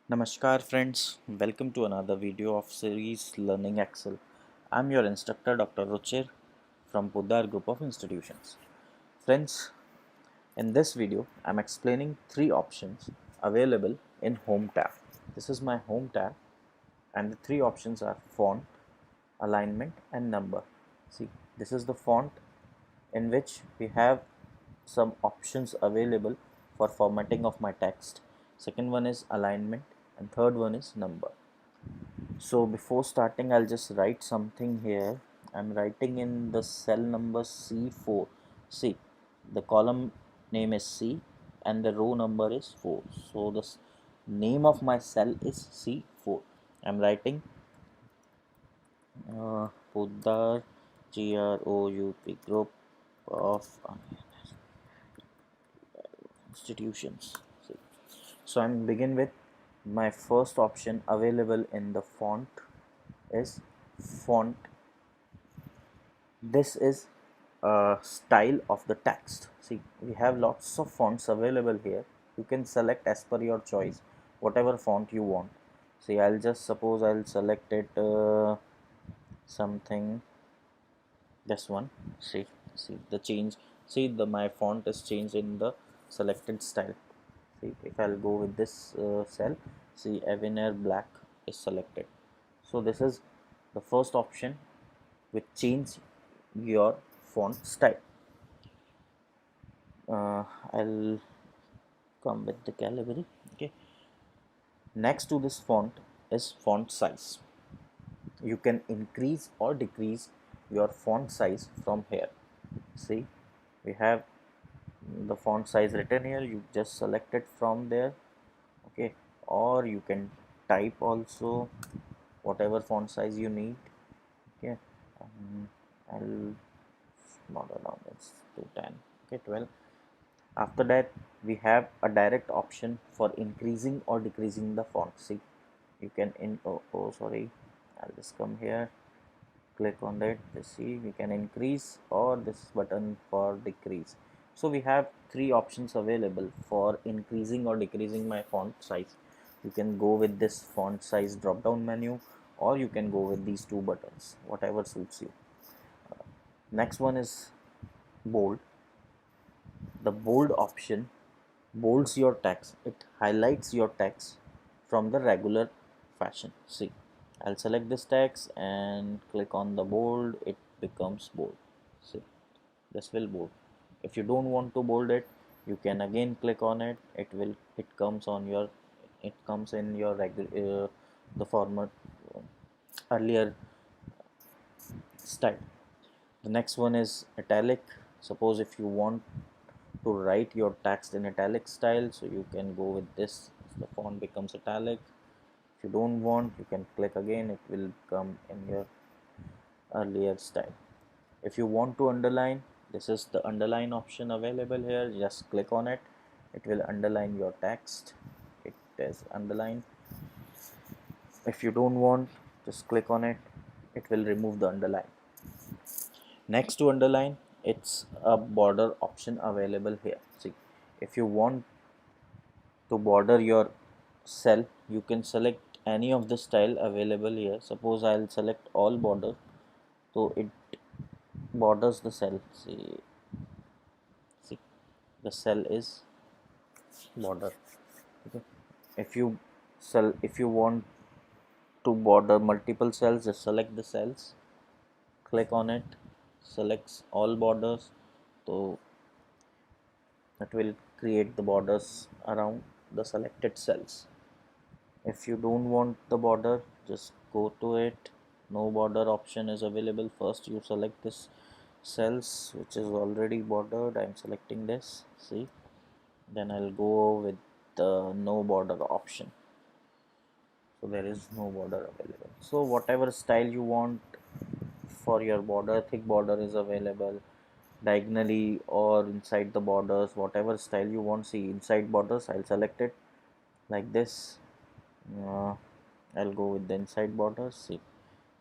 Namaskar friends, welcome to another video of series Learning Excel. I'm your instructor Dr. Ruchir from Poddar group of institutions. Friends, in this video I'm explaining three options available in Home tab. This is my Home tab and the three options are font, alignment and number. See, this is the font in which we have some options available for formatting of my text. Second one is alignment and third one is number. So before starting, I'll just write something here. I'm writing in the cell number C4. See, the column name is C and the row number is 4. So the name of my cell is C4. I'm writing Poddar GROUP group of institutions. See. So I'm begin with my first option available in the font is font. This is a style of the text. See, we have lots of fonts available here. You can select as per your choice whatever font you want. See, I'll just suppose I'll select it something, this one. See the change. See, the my font is changed in the selected style. See, if I'll go with this cell, see, Avenir black is selected. So this is the first option which change your font style. I'll come with the Calibri. Okay, next to this font is font size. You can increase or decrease your font size from here. See, we have the font size written here. You just select it from there. Okay, or you can type also whatever font size you need. Okay, I'll smaller down, it's to 10. Okay, 12. After that, we have a direct option for increasing or decreasing the font. See, you can sorry, I'll just come here, click on that. See, we can increase or this button for decrease. So we have three options available for increasing or decreasing my font size. You can go with this font size drop down menu, or you can go with these two buttons, whatever suits you. Next one is bold. The bold option bolds your text. It highlights your text from the regular fashion. See, I'll select this text and click on the bold. It becomes bold. See, this will bold. If you don't want to bold it, you can again click on it. It comes on your, it comes in your regular the format earlier style. The next one is italic. Suppose if you want to write your text in italic style, so you can go with this. The font becomes italic. If you don't want, you can click again, it will come in your earlier style. If you want to underline, this is the underline option available here. Just click on it, it will underline your text. It is underlined. If you don't want, just click on it, it will remove the underline. Next to underline, it's a border option available here. See, if you want to border your cell, you can select any of the style available here. Suppose I'll select all border, so it borders the cell. See, the cell is border. Okay, if you want to border multiple cells, just select the cells, click on it, selects all borders, so that will create the borders around the selected cells. If you don't want the border, just go to it. No border option is available. First you select this cells which is already bordered. I'm selecting this. See, then I'll go with the no border option. So there is no border available. So whatever style you want for your border, thick border is available diagonally or inside the borders, whatever style you want. See, inside borders, I'll select it like this. I'll go with the inside borders. See,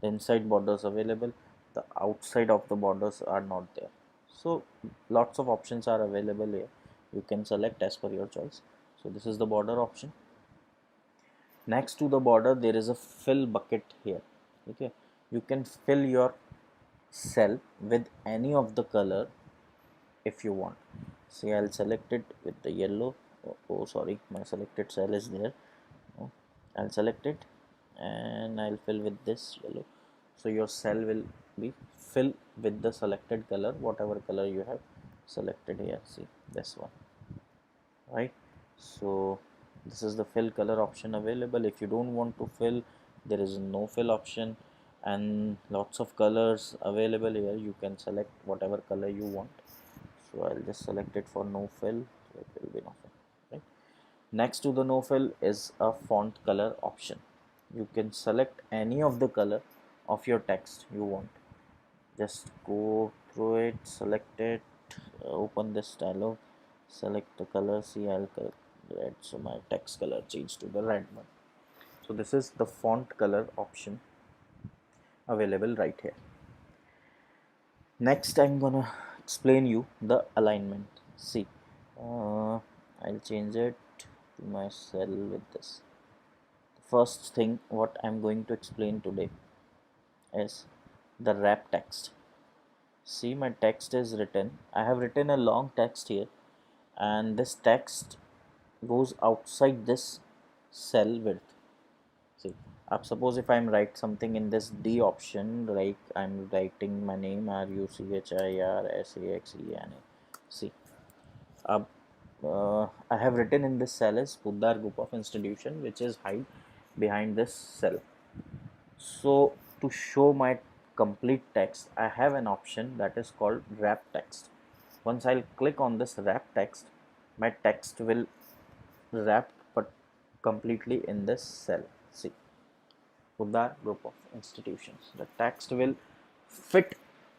the inside borders available, the outside of the borders are not there. So lots of options are available here. You can select as per your choice. So this is the border option. Next to the border there is a fill bucket here. Okay, you can fill your cell with any of the color if you want. See, I'll select it with the yellow. Oh, sorry, my selected cell is there. Oh, I'll select it and I'll fill with this yellow. So your cell will be filled with the selected color, whatever color you have selected here. See, this one, right? So this is the fill color option available. If you don't want to fill, there is no fill option, and lots of colors available here. You can select whatever color you want. So I'll just select it for no fill, so it will be no fill, right? Next to the no fill is a font color option. You can select any of the color of your text you want. Just go through it, select it, open this dialog, select the color. See, I'll red, so my text color changed to the red one. So this is the font color option available right here. Next, I'm gonna explain you the alignment. See, I'll change it to my cell with this. The first thing what I'm going to explain today is the wrap text. See, my text is written. I have written a long text here, and this text goes outside this cell width. See, suppose if I'm write something in this D option, like I'm writing my name Ruchirsaxena. See, uh, I have written in this cell is Poddar group of institution, which is hide behind this cell. So to show my complete text, I have an option that is called wrap text. Once I'll click on this wrap text, my text will wrap but completely in this cell. See, Poddar group of institutions. The text will fit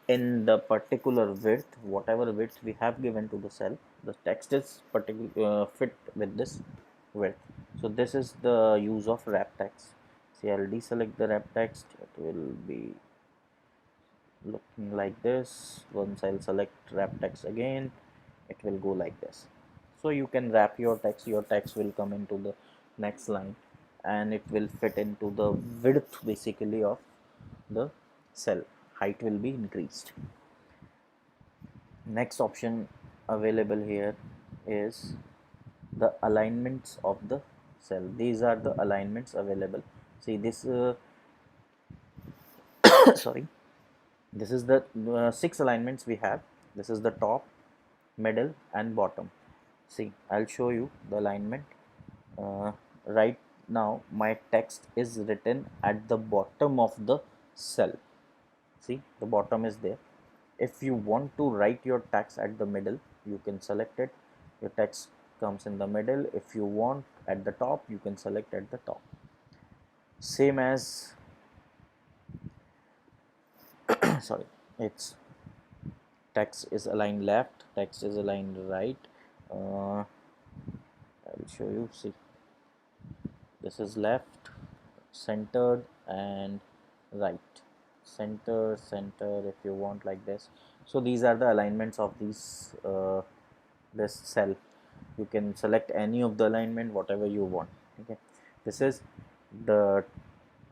in the particular width, whatever width we have given to the cell. The text is fit with this width. So this is the use of wrap text. See, I'll deselect the wrap text. It will be looking like this. Once I'll select wrap text again, it will go like this. So you can wrap your text will come into the next line, and it will fit into the width basically of the cell. Height will be increased. Next option available here is the alignments of the cell. These are the alignments available. See, this sorry, this is the 6 alignments we have. This is the top, middle and bottom. See, I'll show you the alignment. Right now my text is written at the bottom of the cell. See, the bottom is there. If you want to write your text at the middle, you can select it. Your text comes in the middle. If you want at the top, you can select at the top. Same as sorry, it's text is aligned left, text is aligned right. I'll show you. See, this is left, centered and right. Center if you want, like this. So these are the alignments of these this cell. You can select any of the alignment whatever you want. Okay, this is the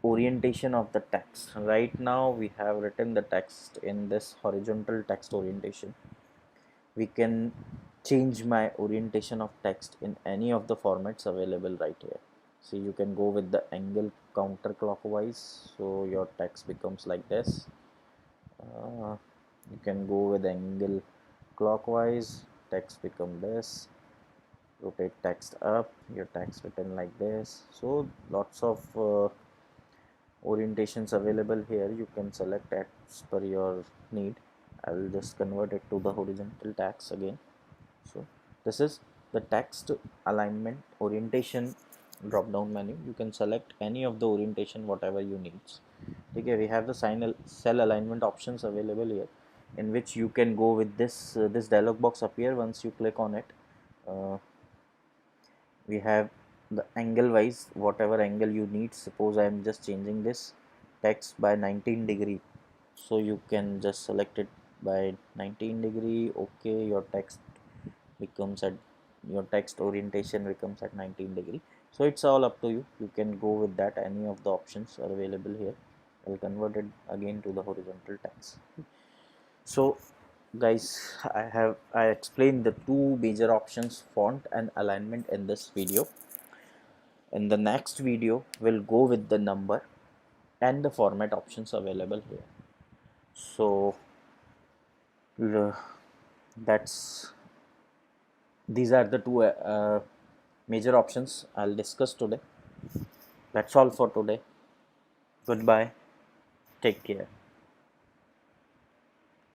orientation of the text. Right now we have written the text in this horizontal text orientation. We can change my orientation of text in any of the formats available right here. So you can go with the angle counterclockwise, so your text becomes like this. You can go with angle clockwise, text become this. Rotate text up, your text written like this. So lots of orientations available here. You can select as per your need. I will just convert it to the horizontal text again. So this is the text alignment orientation drop down menu. You can select any of the orientation whatever you need. Okay, we have the cell alignment options available here, in which you can go with this dialog box appear. Once you click on it, uh, we have the angle wise whatever angle you need. Suppose I am just changing this text by 19 degree, so you can just select it by 19 degree. Okay, your text becomes at your text orientation becomes at 19 degree. So it's all up to you. You can go with that. Any of the options are available here. I'll convert it again to the horizontal text. So guys, I explained the two major options, font and alignment, in this video. In the next video we'll go with the number and the format options available here. So that's these are the two major options I'll discuss today. That's all for today. Goodbye. Take care.